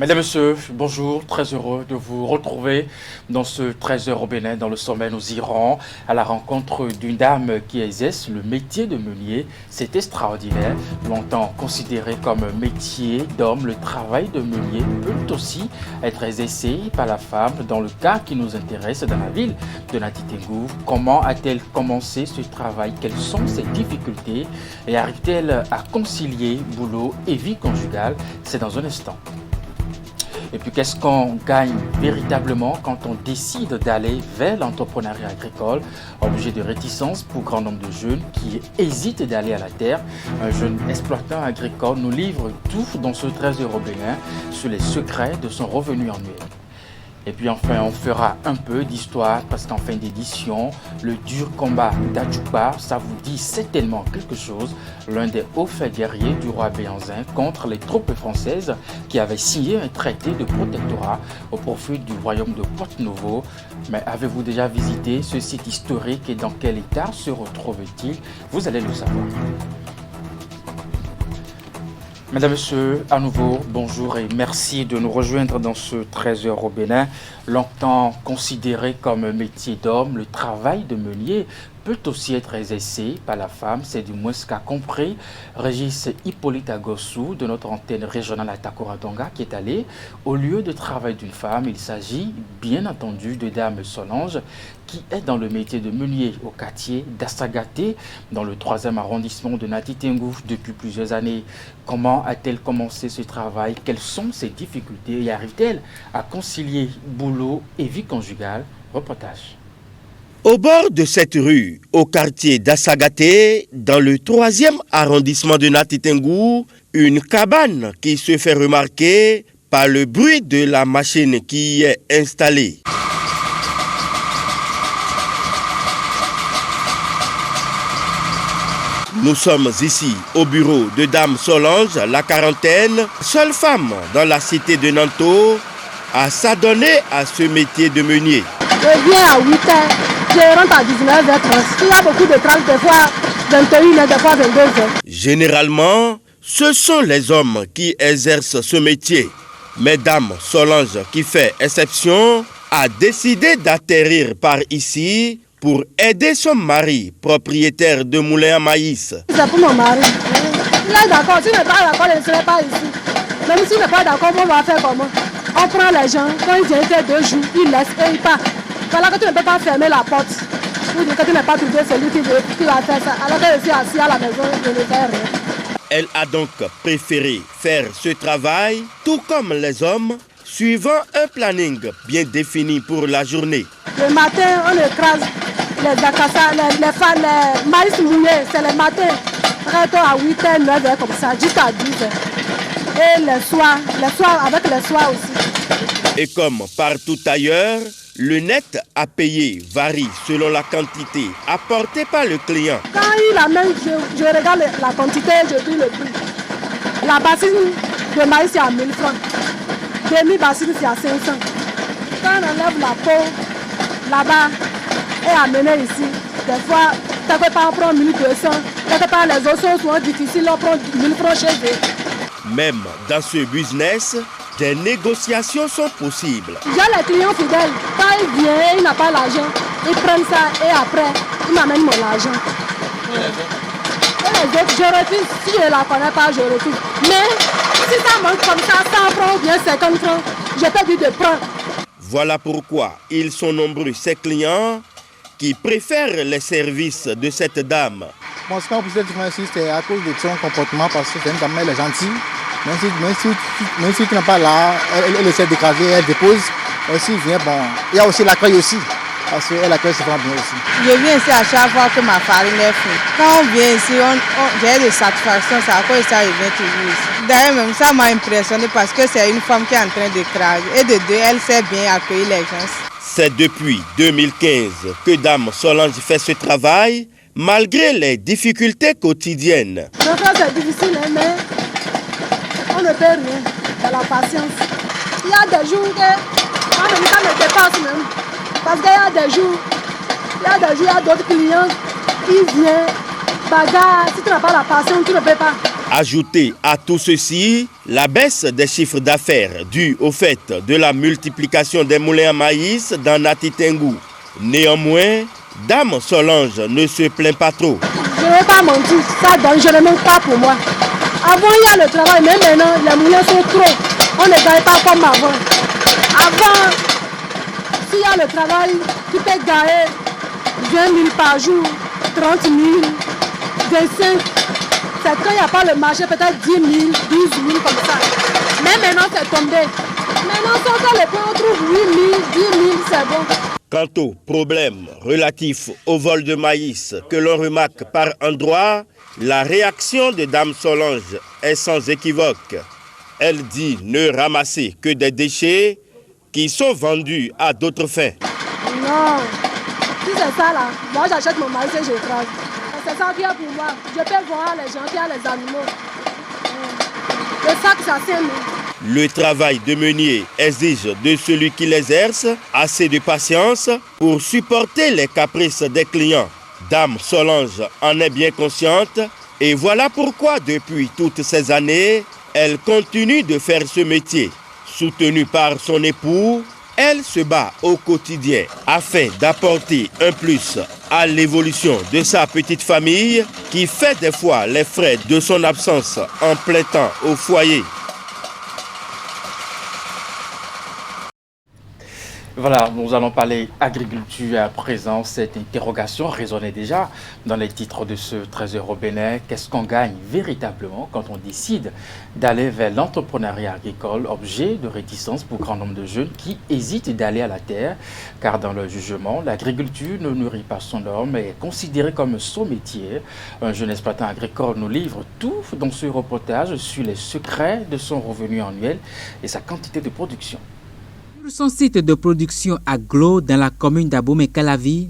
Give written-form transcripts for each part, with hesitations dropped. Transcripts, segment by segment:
Mesdames, Messieurs, bonjour, très heureux de vous retrouver dans ce 13h au Bénin. Dans le sommet, nous irons à la rencontre d'une dame qui exerce le métier de meunier. C'est extraordinaire. Longtemps considéré comme métier d'homme, le travail de meunier peut aussi être exercé par la femme. Dans le cas qui nous intéresse, dans la ville de Nati Tengou, comment a-t-elle commencé ce travail? Quelles sont ses difficultés? Et arrive-t-elle à concilier boulot et vie conjugale? C'est dans un instant. Et puis, qu'est-ce qu'on gagne véritablement quand on décide d'aller vers l'entrepreneuriat agricole? Objet de réticence pour grand nombre de jeunes qui hésitent d'aller à la terre. Un jeune exploitant agricole nous livre tout dans ce 13 € Bénin sur les secrets de son revenu annuel. Et puis enfin, on fera un peu d'histoire parce qu'en fin d'édition, le dur combat d'Adjouba, ça vous dit certainement quelque chose. L'un des hauts faits guerriers du roi Béhanzin contre les troupes françaises qui avaient signé un traité de protectorat au profit du royaume de Porte-Nouveau. Mais avez-vous déjà visité ce site historique et dans quel état se retrouve-t-il? Vous allez le savoir. Mesdames, Messieurs, à nouveau, bonjour et merci de nous rejoindre dans ce 13 € au Bénin. Longtemps considéré comme un métier d'homme, le travail de meunier peut aussi être exercé par la femme, c'est du moins ce qu'a compris Régis Hippolyte Agossou de notre antenne régionale à Takoradonga qui est allé au lieu de travail d'une femme. Il s'agit bien entendu de Dame Solange qui est dans le métier de meunier au quartier d'Assagaté dans le 3e arrondissement de Nati Tengou depuis plusieurs années. Comment a-t-elle commencé ce travail? Quelles sont ses difficultés et arrive-t-elle à concilier boulot et vie conjugale? Reportage. Au bord de cette rue, au quartier d'Assagaté, dans le 3e arrondissement de Nati Tengou, une cabane qui se fait remarquer par le bruit de la machine qui y est installée. Nous sommes ici au bureau de Dame Solange, la quarantaine, seule femme dans la cité de Nanto, à s'adonner à ce métier de meunier. Je viens à 8h, je rentre à 19h30. Il y a beaucoup de travail, des fois 21h, des fois 22h. Généralement, ce sont les hommes qui exercent ce métier. Mais Dame Solange, qui fait exception, a décidé d'atterrir par ici pour aider son mari, propriétaire de moulin à maïs. C'est pour mon mari. Il est d'accord, s'il n'est pas d'accord, il ne serait pas ici. Même s'il n'est pas d'accord, on va faire comment? On prend les gens, quand ils viennent faire 2 jours, ils laissent et ils partent. Voilà que tu ne peux pas fermer la porte. Ou dire que tu n'as pas trouvé celui qui va faire ça. Alors que je suis assis à la maison, je ne fais rien. Elle a donc préféré faire ce travail, tout comme les hommes, suivant un planning bien défini pour la journée. Le matin, on écrase les acassas, les maïs mouillés, c'est le matin. Très tôt à 8h, 9h comme ça, jusqu'à 10h. Et les soirs avec les soirs aussi. Et comme partout ailleurs, le net à payer varie selon la quantité apportée par le client. Quand il amène, je regarde la quantité, je dis le prix. La bassine de maïs, c'est à 1000 francs. Demi-bassine, c'est à 500. Quand on enlève la peau, là-bas, et amener ici, des fois, quelque part on prend 1200, quelque part les os sont souvent difficiles, on prend 1000 francs chez eux. Même dans ce business, des négociations sont possibles. J'ai les clients fidèles. Quand ils viennent, ils n'ont pas l'argent. Ils prennent ça et après, ils m'amènent mon argent. Et les autres, je refuse. Si je ne la connais pas, je refuse. Mais si ça manque comme ça, 100 francs ou bien 50 francs, je peux dire de prendre. Voilà pourquoi ils sont nombreux, ces clients, qui préfèrent les services de cette dame. Moi, ce qu'on peut dire ici, c'est à cause de son comportement, parce que c'est une dame, elle est gentille. Même si tu n'es pas là, elle essaie d'écraser, elle dépose. Aussi, vient, bon. Il y a aussi l'accueil aussi, parce qu'elle accueille souvent bien aussi. Je viens ici à chaque fois que ma farine est faite. Quand on vient ici, j'ai des satisfactions, c'est à cause de ça que je viens toujours ici. D'ailleurs, même ça m'a impressionné parce que c'est une femme qui est en train d'écraser. Et de deux, elle sait bien accueillir les gens. C'est depuis 2015 que Dame Solange fait ce travail, malgré les difficultés quotidiennes. Parfois c'est difficile, mais on ne peut rien, c'est la patience. Il y a des jours que ça me dépasse même. Parce qu'il y a des jours, il y a d'autres clients qui viennent, bagarre, si tu n'as pas la patience, tu ne peux pas. Ajoutez à tout ceci la baisse des chiffres d'affaires due au fait de la multiplication des moulins à maïs dans Natitengu. Néanmoins, Dame Solange ne se plaint pas trop. Je ne vais pas mentir, ça donne, je ne manque pas pour moi. Avant, il y a le travail, mais maintenant, les moulins sont trop. On ne gagne pas comme avant. Avant, s'il y a le travail, tu peux gagner 20 000 par jour, 30 000, 25 000. C'est quand il n'y a pas le marché, peut-être 10 000, 12 000 comme ça. Mais maintenant, c'est tombé. Maintenant, si on fait le point, on trouve 8 000, 10 000, c'est bon. Quant au problème relatif au vol de maïs que l'on remarque par endroit, la réaction de Dame Solange est sans équivoque. Elle dit ne ramasser que des déchets qui sont vendus à d'autres fins. Non, si c'est ça là, moi j'achète mon maïs et je crase. C'est ça qui est pour moi. Je peux voir les gens qui ont les animaux. Le sac, ça sert. Le travail de meunier exige de celui qui l'exerce assez de patience pour supporter les caprices des clients. Dame Solange en est bien consciente et voilà pourquoi depuis toutes ces années, elle continue de faire ce métier. Soutenue par son époux, elle se bat au quotidien afin d'apporter un plus à l'évolution de sa petite famille qui fait des fois les frais de son absence en plein temps au foyer. Voilà, nous allons parler agriculture à présent. Cette interrogation résonnait déjà dans les titres de ce 13h au Bénin. Qu'est-ce qu'on gagne véritablement quand on décide d'aller vers l'entrepreneuriat agricole, objet de réticence pour grand nombre de jeunes qui hésitent d'aller à la terre, car dans leur jugement, l'agriculture ne nourrit pas son homme et est considérée comme son métier. Un jeune exploitant agricole nous livre tout dans ce reportage sur les secrets de son revenu annuel et sa quantité de production. Sur son site de production à Glo, dans la commune d'Abomey-Calavi,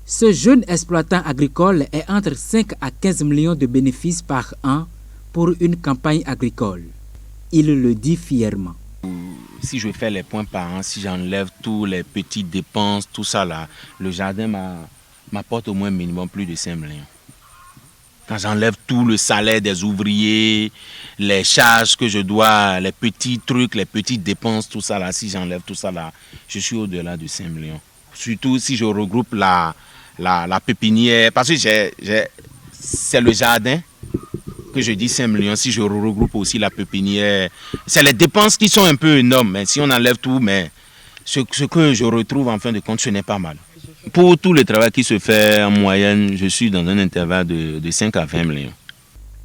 ce jeune exploitant agricole est entre 5 à 15 millions de bénéfices par an pour une campagne agricole. Il le dit fièrement. Si je fais les points par an, si j'enlève tous les petites dépenses, tout ça là, le jardin m'apporte au moins minimum plus de 5 millions. Quand j'enlève tout le salaire des ouvriers, les charges que je dois, les petits trucs, les petites dépenses, tout ça là, si j'enlève tout ça là, je suis au-delà de 5 millions. Surtout si je regroupe la pépinière, parce que c'est le jardin que je dis 5 millions, si je regroupe aussi la pépinière, c'est les dépenses qui sont un peu énormes, mais si on enlève tout, mais ce que je retrouve en fin de compte, ce n'est pas mal. Pour tout le travail qui se fait en moyenne, je suis dans un intervalle de 5 à 20 millions.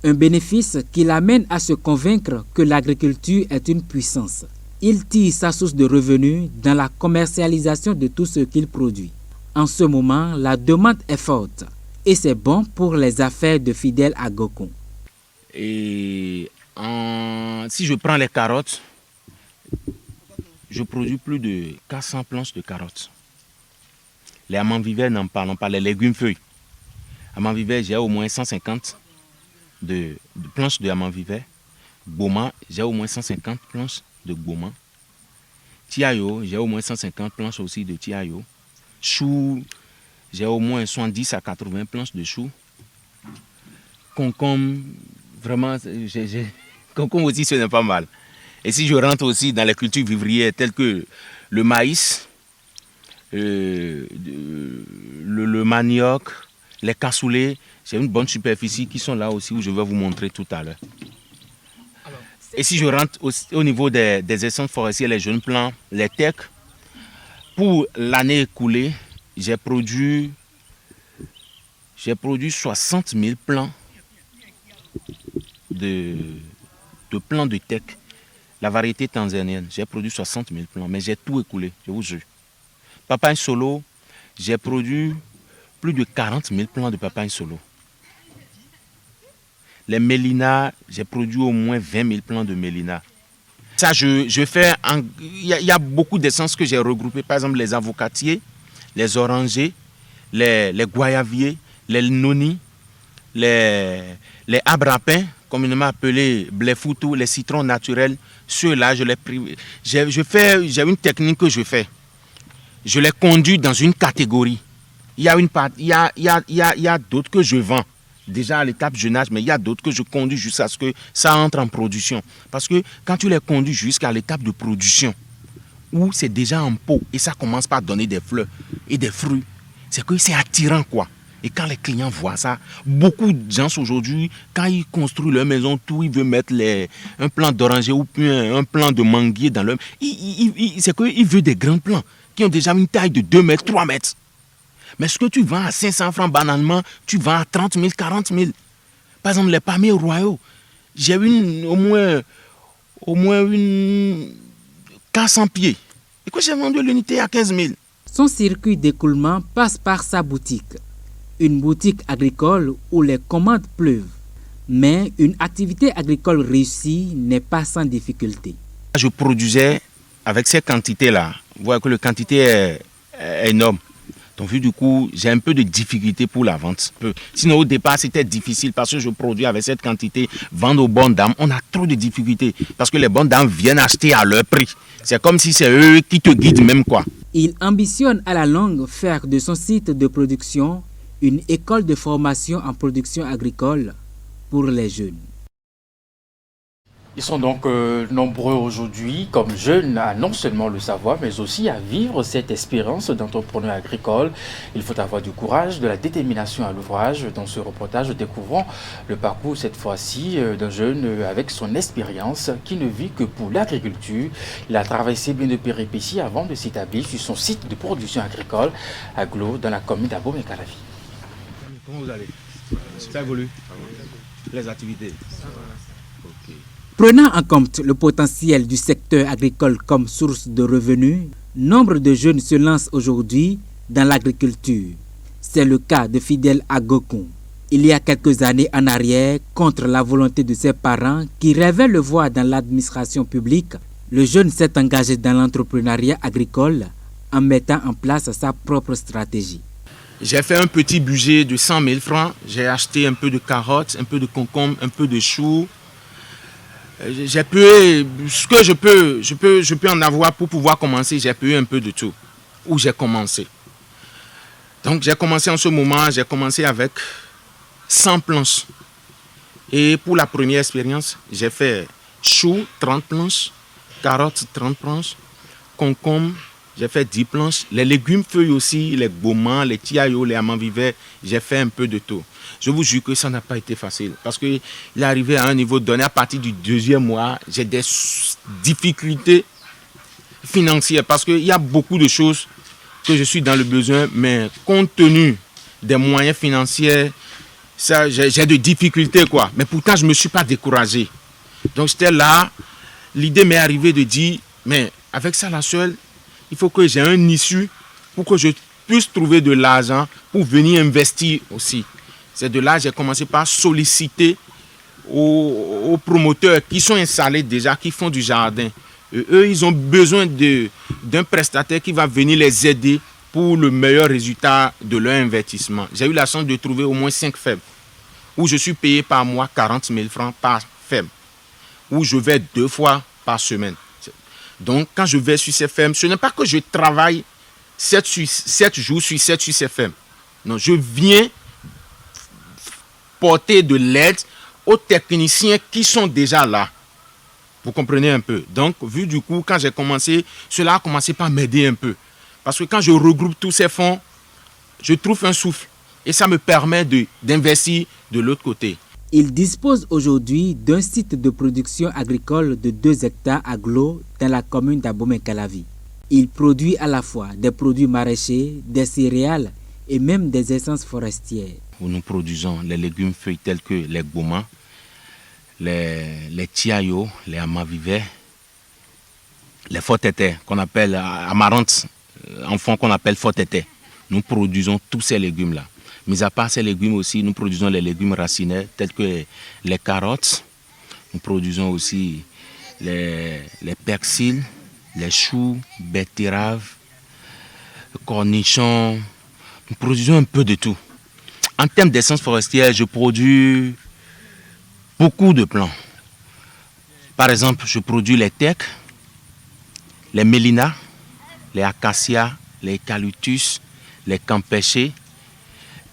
Un bénéfice qui l'amène à se convaincre que l'agriculture est une puissance. Il tire sa source de revenus dans la commercialisation de tout ce qu'il produit. En ce moment, la demande est forte et c'est bon pour les affaires de fidèles à Gokon. Et si je prends les carottes, je produis plus de 400 planches de carottes. Les amandes-vivères, n'en parlons pas, les légumes-feuilles. Amandes-vivères, j'ai au moins 150 de planches de amandes-vivères. Boma, j'ai au moins 150 planches de boma. Tiayo, j'ai au moins 150 planches aussi de tiayo. Chou, j'ai au moins 70 à 80 planches de chou. Concombre, vraiment, concombre aussi, ce n'est pas mal. Et si je rentre aussi dans les cultures vivrières telles que le maïs, le manioc, les cassoulets, j'ai une bonne superficie qui sont là aussi où je vais vous montrer tout à l'heure. Et si je rentre au niveau des essences forestières, les jeunes plants, les tecs, pour l'année écoulée, j'ai produit 60 000 plants de plants de tecs. La variété tanzanienne, j'ai produit 60 000 plants, mais j'ai tout écoulé, je vous jure. Papaye solo, j'ai produit plus de 40 000 plants de papaye solo. Les mélinas, j'ai produit au moins 20 000 plants de mélinas. Ça, je fais, il y a beaucoup d'essences que j'ai regroupées, par exemple les avocatiers, les orangers, les guayaviers, les nonis, les abrapins, communément appelés blefoutou, les citrons naturels. Ceux-là, je les prive. J'ai une technique que je fais. Je les conduis dans une catégorie. Il y a d'autres que je vends. déjà à l'étape jeunage, mais il y a d'autres que je conduis jusqu'à ce que ça entre en production. Parce que quand tu les conduis jusqu'à l'étape de production, où c'est déjà en pot et ça commence par donner des fleurs et des fruits, c'est que c'est attirant quoi. Et quand les clients voient ça, beaucoup de gens aujourd'hui, quand ils construisent leur maison, tout, ils veulent mettre un plant d'oranger ou bien un plant de manguier dans leur... C'est qu'ils veulent des grands plants qui ont déjà une taille de 2 mètres, 3 mètres. Mais ce que tu vends à 500 francs banalement, tu vends à 30 000, 40 000. Par exemple, les palmiers royaux, j'ai au moins une 400 pieds. Et que j'ai vendu l'unité à 15 000. Son circuit d'écoulement passe par sa boutique. Une boutique agricole où les commandes pleuvent. Mais une activité agricole réussie n'est pas sans difficulté. Je produisais avec ces quantités-là. Vous voyez que la quantité est énorme. Donc, vu du coup, j'ai un peu de difficulté pour la vente. Sinon, au départ, c'était difficile parce que je produis avec cette quantité. Vendre aux bonnes dames, on a trop de difficultés parce que les bonnes dames viennent acheter à leur prix. C'est comme si c'est eux qui te guident même quoi. Il ambitionne à la longue faire de son site de production une école de formation en production agricole pour les jeunes. Ils sont donc nombreux aujourd'hui comme jeunes à non seulement le savoir, mais aussi à vivre cette expérience d'entrepreneur agricole. Il faut avoir du courage, de la détermination à l'ouvrage. Dans ce reportage, découvrons le parcours cette fois-ci d'un jeune avec son expérience qui ne vit que pour l'agriculture. Il a traversé bien de péripéties avant de s'établir sur son site de production agricole à Glo, dans la commune d'Abomey-Calavi. Comment vous allez? Ça évolue? Les activités? Prenant en compte le potentiel du secteur agricole comme source de revenus, nombre de jeunes se lancent aujourd'hui dans l'agriculture. C'est le cas de Fidèle Agokun. Il y a quelques années en arrière, contre la volonté de ses parents qui rêvaient le voir dans l'administration publique, le jeune s'est engagé dans l'entrepreneuriat agricole en mettant en place sa propre stratégie. J'ai fait un petit budget de 100 000 francs. J'ai acheté un peu de carottes, un peu de concombres, un peu de choux. J'ai pu, ce que je peux en avoir pour pouvoir commencer, j'ai pu un peu de tout. Où j'ai commencé. Donc j'ai commencé en ce moment, j'ai commencé avec 100 planches. Et pour la première expérience, j'ai fait choux, 30 planches, carottes, 30 planches, concombres, j'ai fait 10 planches. Les légumes feuilles aussi, les gourmands, les tiaillots, les amants vivets, j'ai fait un peu de tout. Je vous jure que ça n'a pas été facile. Parce qu'il est arrivé à un niveau donné, à partir du 2e mois, j'ai des difficultés financières. Parce qu'il y a beaucoup de choses que je suis dans le besoin, mais compte tenu des moyens financiers, j'ai des difficultés quoi. Mais pourtant, je ne me suis pas découragé. Donc j'étais là, l'idée m'est arrivée de dire, mais avec ça la seule, il faut que j'ai un issue pour que je puisse trouver de l'argent pour venir investir aussi. C'est de là que j'ai commencé par solliciter aux promoteurs qui sont installés déjà, qui font du jardin. Et eux, ils ont besoin d'un prestataire qui va venir les aider pour le meilleur résultat de leur investissement. J'ai eu la chance de trouver au moins 5 fermes où je suis payé par mois 40 000 francs par ferme, où je vais 2 fois par semaine. Donc, quand je vais sur ces fermes, ce n'est pas que je travaille 7 jours sur 7 sur ces fermes. Non, je viens porter de l'aide aux techniciens qui sont déjà là. Vous comprenez un peu. Donc, vu du coup, quand j'ai commencé, cela a commencé par m'aider un peu. Parce que quand je regroupe tous ces fonds, je trouve un souffle. Et ça me permet d'investir de l'autre côté. Il dispose aujourd'hui d'un site de production agricole de 2 hectares à Glo, dans la commune d'Abomey-Calavi. Il produit à la fois des produits maraîchers, des céréales et même des essences forestières. Nous produisons les légumes feuilles tels que les gourmands, les tiaillots, les amavivets, les fortétés qu'on appelle amarantes, en fond qu'on appelle fortétés. Nous produisons tous ces légumes-là. Mis à part ces légumes aussi, nous produisons les légumes racinaires tels que les carottes. Nous produisons aussi les persils, les choux, betteraves, cornichons. Nous produisons un peu de tout. En termes d'essence forestière, je produis beaucoup de plants. Par exemple, je produis les tecs, les mélinas, les acacias, les eucalyptus, les campéchés,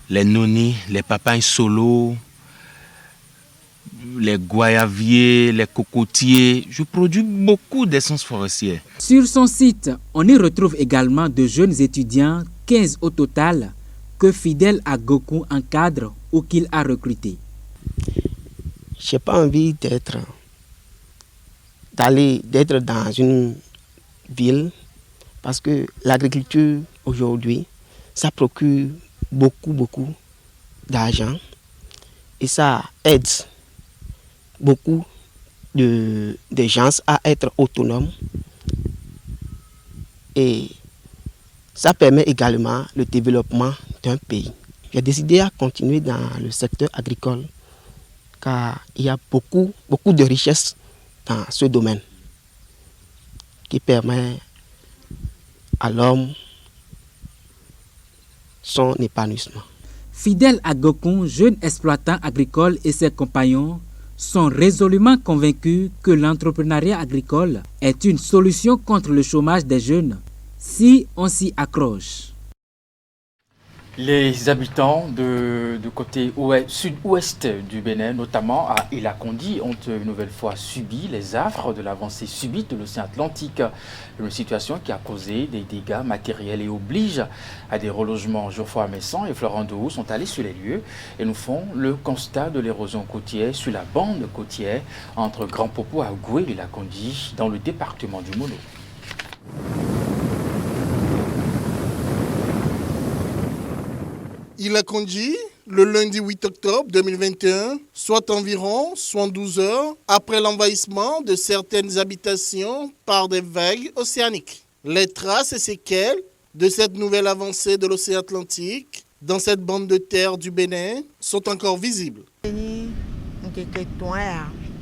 les nonis, les papayes solo, les goyaviers, les cocotiers. Je produis beaucoup d'essences forestières. Sur son site, on y retrouve également de jeunes étudiants, 15 au total, que Fidèle Agokou encadre ou qu'il a recrutés. Je n'ai pas envie d'être dans une ville parce que l'agriculture aujourd'hui, ça procure beaucoup d'argent et ça aide beaucoup de gens à être autonomes et ça permet également le développement d'un pays. J'ai décidé à continuer dans le secteur agricole car il y a beaucoup de richesses dans ce domaine qui permet à l'homme son épanouissement. Fidèle Agokou, jeune exploitant agricole, et ses compagnons sont résolument convaincus que l'entrepreneuriat agricole est une solution contre le chômage des jeunes si on s'y accroche. Les habitants du côté sud-ouest du Bénin, notamment à Ilakondi, ont une nouvelle fois subi les affres de l'avancée subite de l'océan Atlantique. Une situation qui a causé des dégâts matériels et oblige à des relogements. Geoffroy Messon et Florent Dehou sont allés sur les lieux et nous font le constat de l'érosion côtière sur la bande côtière entre Grand Popo à Goué et Ilakondi dans le département du Mono. Ilakondi, le lundi 8 octobre 2021, soit environ 72 heures après l'envahissement de certaines habitations par des vagues océaniques. Les traces et séquelles de cette nouvelle avancée de l'océan Atlantique dans cette bande de terre du Bénin sont encore visibles.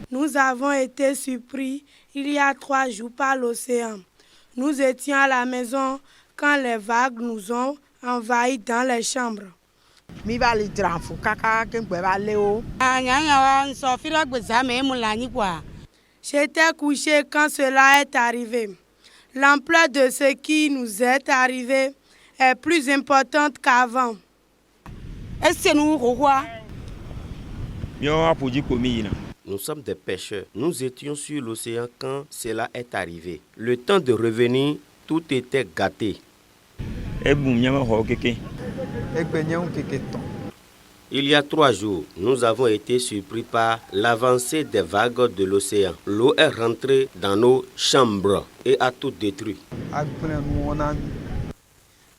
Nous avons été surpris il y a 3 jours par l'océan. Nous étions à la maison quand les vagues nous ont envahis dans les chambres. J'étais couché quand cela est arrivé. L'ampleur de ce qui nous est arrivé est plus importante qu'avant. Nous sommes des pêcheurs. Nous étions sur l'océan quand cela est arrivé. Le temps de revenir, tout était gâté. Il y a 3 jours, nous avons été surpris par l'avancée des vagues de l'océan. L'eau est rentrée dans nos chambres et a tout détruit.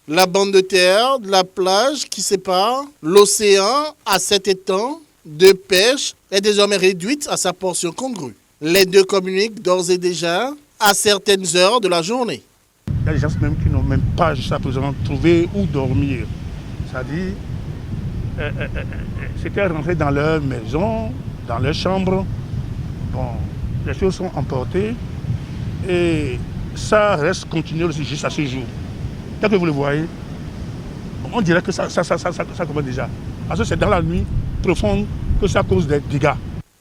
La bande de terre de la plage qui sépare l'océan à cet étang de pêche est désormais réduite à sa portion congrue. Les deux communiquent d'ores et déjà à certaines heures de la journée. Il y a des gens même qui n'ont même pas jusqu'à présent trouvé où dormir. C'est-à-dire, c'était rentré dans leur maison, dans leur chambre. Bon, les choses sont emportées et ça reste continué aussi jusqu'à ce jour. Tel que vous le voyez, on dirait que ça commence déjà. Parce que c'est dans la nuit profonde que ça cause des dégâts.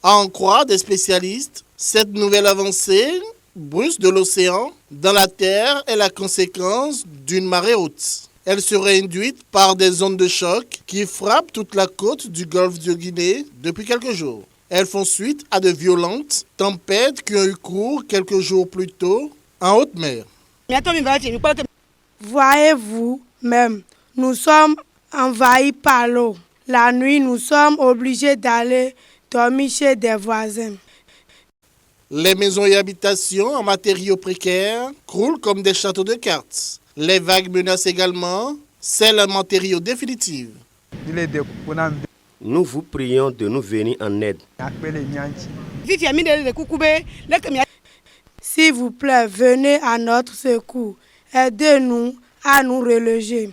À en croire des spécialistes, cette nouvelle avancée brusque de l'océan dans la terre est la conséquence d'une marée haute. Elle serait induite par des ondes de choc qui frappent toute la côte du golfe de Guinée depuis quelques jours. Elles font suite à de violentes tempêtes qui ont eu cours quelques jours plus tôt en haute mer. Voyez-vous même, nous sommes envahis par l'eau. La nuit, nous sommes obligés d'aller dormir chez des voisins. Les maisons et habitations en matériaux précaires croulent comme des châteaux de cartes. Les vagues menacent également celles en matériaux définitifs. Nous vous prions de nous venir en aide. S'il vous plaît, venez à notre secours. Aidez-nous à nous reloger.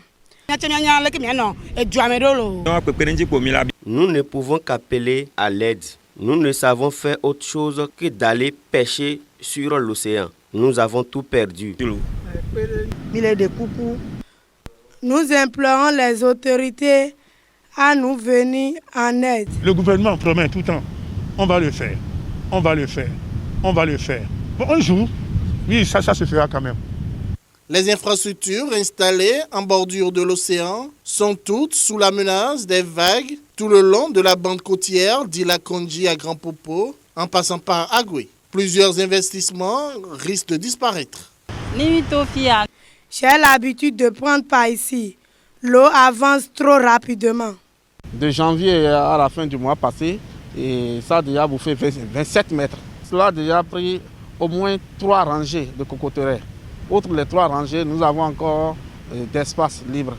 Nous ne pouvons qu'appeler à l'aide. Nous ne savons faire autre chose que d'aller pêcher sur l'océan. Nous avons tout perdu. Nous implorons les autorités à nous venir en aide. Le gouvernement promet tout le temps, on va le faire, on va le faire, on va le faire. Bon, un jour, oui, ça se fera quand même. Les infrastructures installées en bordure de l'océan sont toutes sous la menace des vagues tout le long de la bande côtière d'Ila-Kondji à Grand Popo, en passant par Agoué. Plusieurs investissements risquent de disparaître. J'ai l'habitude de prendre par ici. L'eau avance trop rapidement. De janvier à la fin du mois passé, et ça a déjà bouffé 27 mètres. Cela a déjà pris au moins 3 rangées de cocoteraies. Outre les 3 rangées, nous avons encore d'espace libre.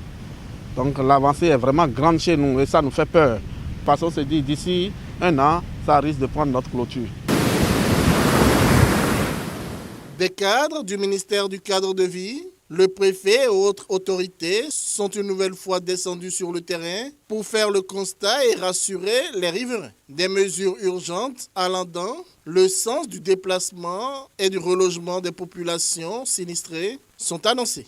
Donc l'avancée est vraiment grande chez nous et ça nous fait peur. Parce qu'on se dit d'ici 1 an, ça risque de prendre notre clôture. Des cadres du ministère du cadre de vie, le préfet et autres autorités sont une nouvelle fois descendus sur le terrain pour faire le constat et rassurer les riverains. Des mesures urgentes allant dans le sens du déplacement et du relogement des populations sinistrées sont annoncées.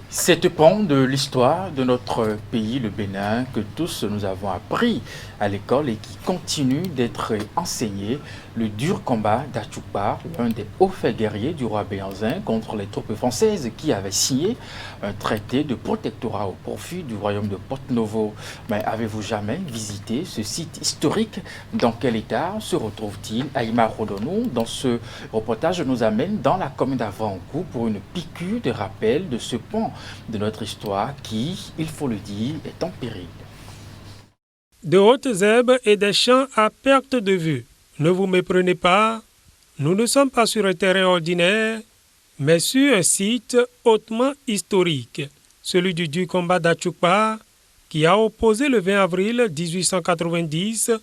Cette pan de l'histoire de notre pays, le Bénin, que tous nous avons appris à l'école et qui continue d'être enseigné, le dur combat d'Achoupa, l'un des hauts faits guerriers du roi Béhanzin contre les troupes françaises qui avaient signé un traité de protectorat au profit du royaume de Porto-Novo. Mais avez-vous jamais visité ce site historique? Dans quel état se retrouve-t-il? Aïma Rodonou, dans ce reportage, nous amène dans la commune d'Avrancourt pour une piqûre de rappel de ce pan de notre histoire qui, il faut le dire, est en péril. De hautes herbes et des champs à perte de vue. Ne vous méprenez pas, nous ne sommes pas sur un terrain ordinaire, mais sur un site hautement historique, celui du combat d'Achoupa, qui a opposé le 20 avril 1890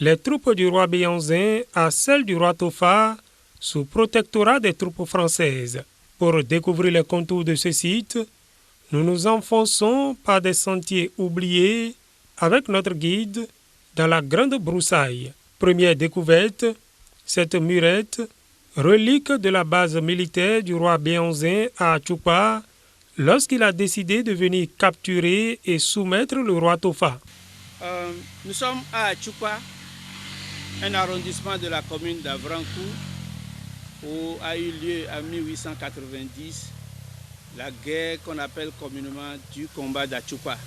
les troupes du roi Béhanzin à celles du roi Tofa sous protectorat des troupes françaises. Pour découvrir les contours de ce site, nous nous enfonçons par des sentiers oubliés avec notre guide dans la grande broussaille. Première découverte, cette murette, relique de la base militaire du roi Béhanzin à Achoupa, lorsqu'il a décidé de venir capturer et soumettre le roi Tofa. Nous sommes à Achoupa, un arrondissement de la commune d'Avrancourt, où a eu lieu en 1890 la guerre qu'on appelle communément du combat d'Achoupa.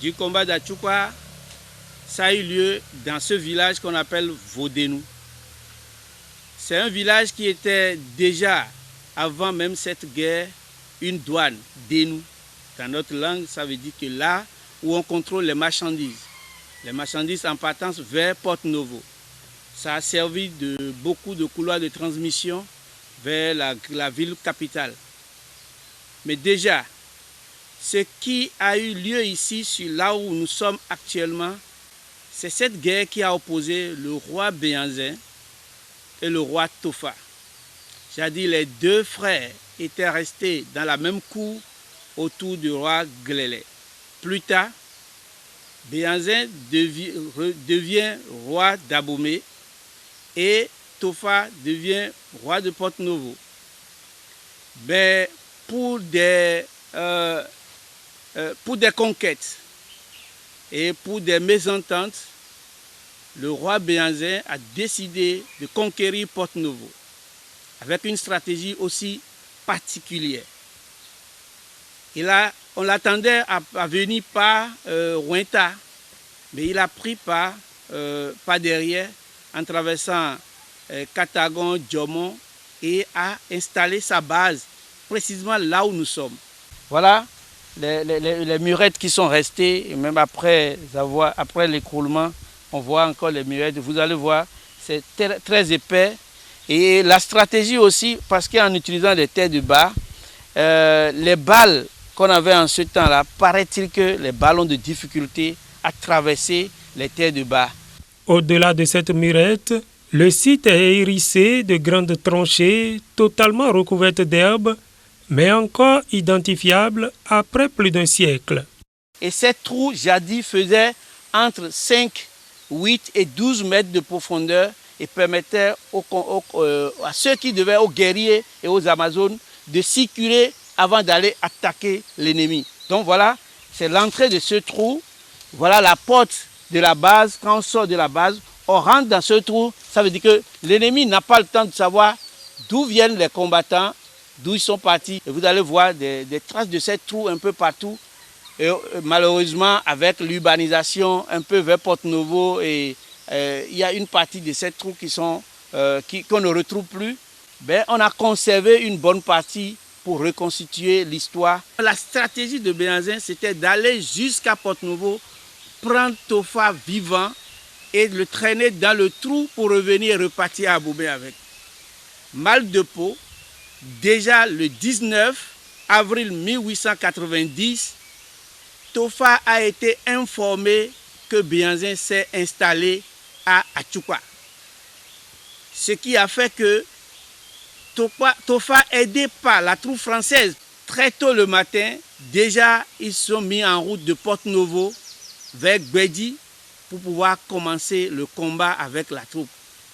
Du combat d'Achoupa, ça a eu lieu dans ce village qu'on appelle Vodénou. C'est un village qui était déjà, avant même cette guerre, une douane, Dénou. Dans notre langue, ça veut dire que là où on contrôle les marchandises en partance vers Porto-Novo. Ça a servi de beaucoup de couloirs de transmission vers la ville capitale. Mais déjà, ce qui a eu lieu ici, sur là où nous sommes actuellement, c'est cette guerre qui a opposé le roi Béhanzin et le roi Tofa. C'est-à-dire les deux frères étaient restés dans la même cour autour du roi Glélé. Plus tard, Béhanzin devient roi d'Abomey et Tofa devient roi de Porto-Novo. Mais pour des conquêtes et pour des mésententes, le roi Béhanzin a décidé de conquérir Porto-Novo avec une stratégie aussi particulière. Et là, on l'attendait à venir par Ouinta, mais il a pris par derrière en traversant Katagon, Djomon et a installé sa base précisément là où nous sommes. Voilà les murettes qui sont restées, et même après l'écroulement, on voit encore les murettes. Vous allez voir, c'est très épais. Et la stratégie aussi, parce qu'en utilisant des terres de bas, les balles qu'on avait en ce temps-là, paraît-il que les balles ont de difficultés à traverser les terres de bas. Au-delà de cette murette, le site est hérissé de grandes tranchées totalement recouvertes d'herbes, mais encore identifiables après plus d'un siècle. Et ces trous, jadis, faisaient entre 5, 8 et 12 mètres de profondeur et permettaient à ceux qui devaient, aux guerriers et aux Amazones, de circuler avant d'aller attaquer l'ennemi. Donc voilà, c'est l'entrée de ce trou. Voilà la porte de la base. Quand on sort de la base, on rentre dans ce trou, ça veut dire que l'ennemi n'a pas le temps de savoir d'où viennent les combattants, d'où ils sont partis. Et vous allez voir des traces de ces trous un peu partout. Et malheureusement, avec l'urbanisation un peu vers Porto-Novo, il y a une partie de ces trous qu'on ne retrouve plus. Ben, on a conservé une bonne partie pour reconstituer l'histoire. La stratégie de Béhanzin, c'était d'aller jusqu'à Porto-Novo, prendre Tofa vivant et le traîner dans le trou pour revenir repartir à Boubé avec. Mal de peau, déjà le 19 avril 1890, Tofa a été informé que Béhanzin s'est installé à Achupa. Ce qui a fait que Tofa, aidé par la troupe française, très tôt le matin, déjà ils sont mis en route de Porto-Novo vers Gbedi pour pouvoir commencer le combat avec la troupe.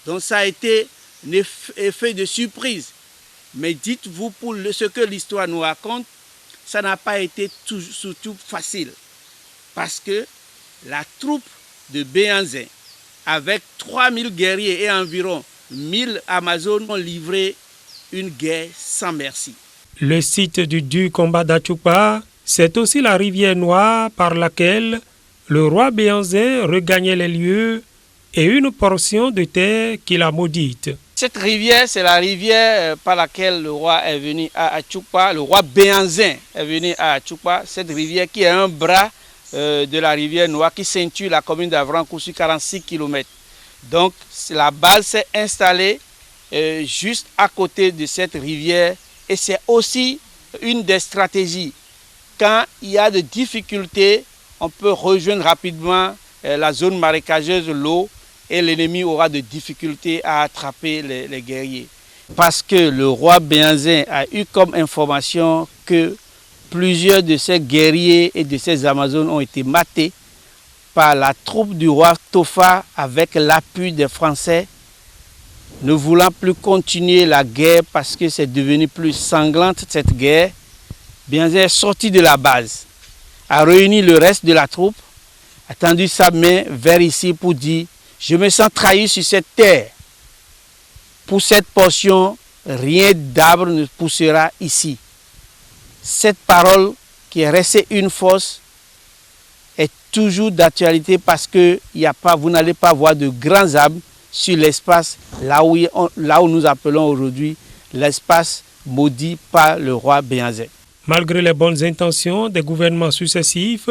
Donc ça a été un effet de surprise. Mais dites-vous, pour ce que l'histoire nous raconte, ça n'a pas été surtout facile. Parce que la troupe de Béhanzin, avec 3000 guerriers et environ 1000 Amazones, ont livré une guerre sans merci. Le site du combat d'Achupa, c'est aussi la rivière Noire par laquelle le roi Béhanzin regagnait les lieux et une portion de terre qu'il a maudite. Cette rivière, c'est la rivière par laquelle le roi est venu à Achupa. Le roi Béhanzin est venu à Achupa. Cette rivière qui est un bras de la rivière Noire qui ceinture la commune d'Avrancourt sur 46 km. Donc la base s'est installée juste à côté de cette rivière et c'est aussi une des stratégies. Quand il y a des difficultés, on peut rejoindre rapidement la zone marécageuse, l'eau, et l'ennemi aura des difficultés à attraper les guerriers. Parce que le roi Béhanzin a eu comme information que plusieurs de ces guerriers et de ces Amazones ont été matés par la troupe du roi Tofa avec l'appui des Français, ne voulant plus continuer la guerre parce que c'est devenu plus sanglante cette guerre. Béhanzin est sorti de la base, a réuni le reste de la troupe, a tendu sa main vers ici pour dire « Je me sens trahi sur cette terre. Pour cette portion, rien d'arbre ne poussera ici. » Cette parole qui est restée une force est toujours d'actualité parce que vous n'allez pas voir de grands arbres sur l'espace là où nous appelons aujourd'hui l'espace maudit par le roi Béhanzin. Malgré les bonnes intentions des gouvernements successifs,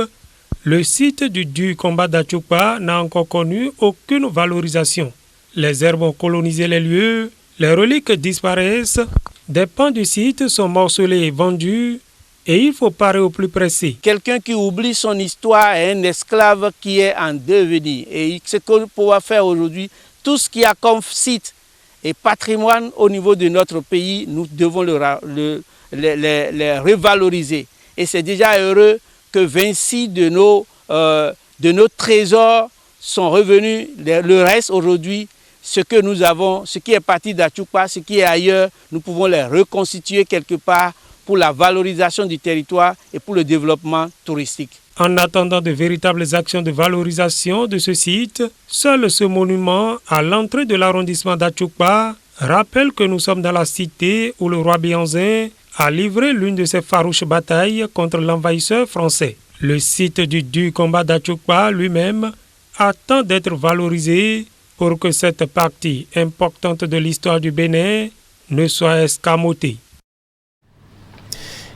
le site du combat d'Achupa n'a encore connu aucune valorisation. Les herbes ont colonisé les lieux, les reliques disparaissent, des pans du site sont morcelés et vendus, et il faut parer au plus pressé. Quelqu'un qui oublie son histoire est un esclave qui est en devenir. Et ce qu'on peut faire aujourd'hui, tout ce qu'il y a comme site et patrimoine au niveau de notre pays, nous devons les revaloriser. Et c'est déjà heureux que 26 de nos trésors sont revenus. Le reste aujourd'hui, ce que nous avons, ce qui est parti d'Achupa, ce qui est ailleurs, nous pouvons les reconstituer quelque part pour la valorisation du territoire et pour le développement touristique. En attendant de véritables actions de valorisation de ce site, seul ce monument à l'entrée de l'arrondissement d'Achupa rappelle que nous sommes dans la cité où le roi Béhanzin a livré l'une de ses farouches batailles contre l'envahisseur français. Le site du combat d'Achupa lui-même attend d'être valorisé pour que cette partie importante de l'histoire du Bénin ne soit escamotée.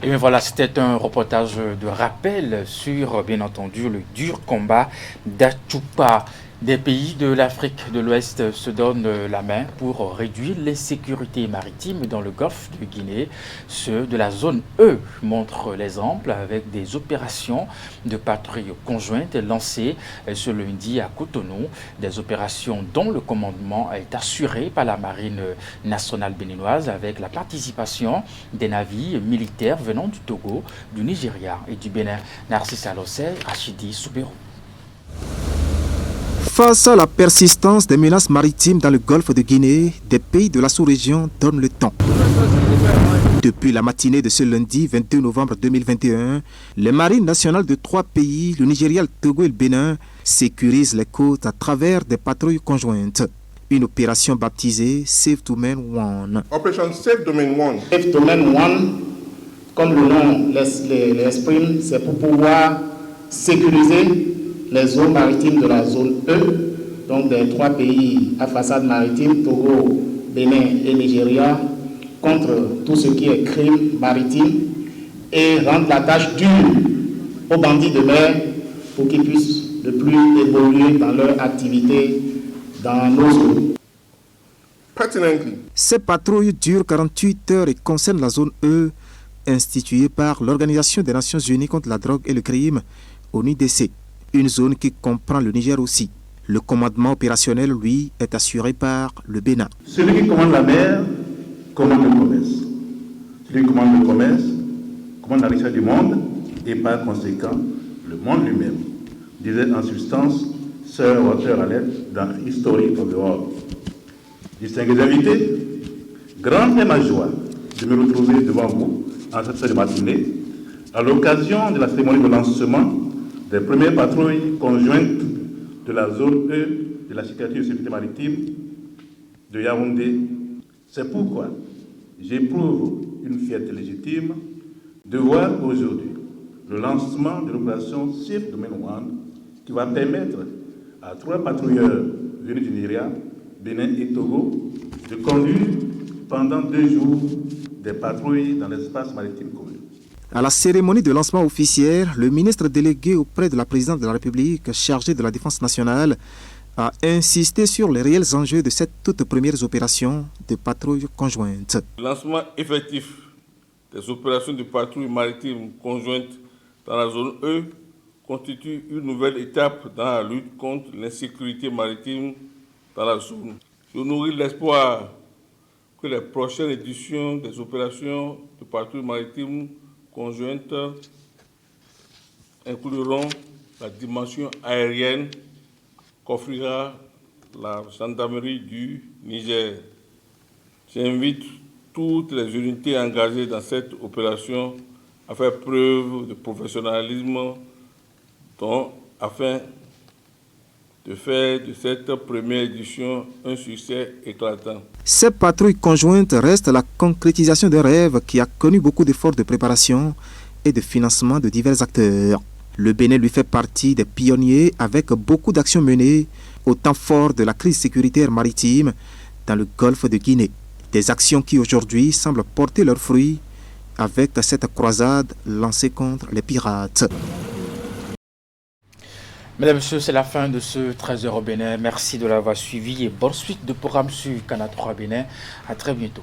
Et bien voilà, c'était un reportage de rappel sur, bien entendu, le dur combat d'Achupa. Des pays de l'Afrique de l'Ouest se donnent la main pour réduire l'insécurité maritime dans le golfe de Guinée. Ceux de la zone E montrent l'exemple avec des opérations de patrouille conjointes lancées ce lundi à Cotonou. Des opérations dont le commandement est assuré par la marine nationale béninoise avec la participation des navires militaires venant du Togo, du Nigeria et du Bénin. Narcisse Alossé, Rachidi Soubérou. Face à la persistance des menaces maritimes dans le golfe de Guinée, des pays de la sous-région donnent le temps. Depuis la matinée de ce lundi 22 novembre 2021, les marines nationales de 3 pays, le Nigeria, le Togo et le Bénin, sécurisent les côtes à travers des patrouilles conjointes. Une opération baptisée Safe Domain 1. Opération Safe Domain 1. Safe Domain 1, comme le nom l'exprime, c'est pour pouvoir sécuriser les zones maritimes de la zone E, donc des 3 pays à façade maritime, Togo, Bénin et Nigeria, contre tout ce qui est crime maritime et rendre la tâche dure aux bandits de mer pour qu'ils puissent ne plus évoluer dans leur activité dans nos eaux. Ces patrouilles durent 48 heures et concernent la zone E, instituée par l'Organisation des Nations Unies contre la drogue et le crime, ONUDC. Une zone qui comprend le Niger aussi. Le commandement opérationnel, lui, est assuré par le Bénin. Celui qui commande la mer commande le commerce. Celui qui commande le commerce commande la richesse du monde et par conséquent le monde lui-même. Disait en substance Sir Walter Raleigh dans History of the World. Distingués invités, grande est ma joie de me retrouver devant vous en cette seule matinée à l'occasion de la cérémonie de lancement des premières patrouilles conjointes de la zone E de la sécurité et sécurité maritime de Yaoundé. C'est pourquoi j'éprouve une fierté légitime de voir aujourd'hui le lancement de l'opération Safe Domain 1 qui va permettre à 3 patrouilleurs venus du Nigeria, Bénin et Togo de conduire pendant 2 jours des patrouilles dans l'espace maritime commun. À la cérémonie de lancement officiel, le ministre délégué auprès de la présidente de la République, chargé de la défense nationale, a insisté sur les réels enjeux de cette toute première opération de patrouille conjointe. Le lancement effectif des opérations de patrouille maritime conjointe dans la zone E constitue une nouvelle étape dans la lutte contre l'insécurité maritime dans la zone. Je nourris l'espoir que les prochaines éditions des opérations de patrouille maritime conjointe incluront la dimension aérienne qu'offrira la gendarmerie du Niger. J'invite toutes les unités engagées dans cette opération à faire preuve de professionnalisme afin de faire de cette première édition un succès éclatant. Cette patrouille conjointe reste la concrétisation d'un rêve qui a connu beaucoup d'efforts de préparation et de financement de divers acteurs. Le Bénin lui fait partie des pionniers avec beaucoup d'actions menées au temps fort de la crise sécuritaire maritime dans le golfe de Guinée. Des actions qui aujourd'hui semblent porter leurs fruits avec cette croisade lancée contre les pirates. Mesdames et messieurs, c'est la fin de ce 13h au Bénin. Merci de l'avoir suivi et bonne suite de programme sur Canal 3 Bénin. À très bientôt.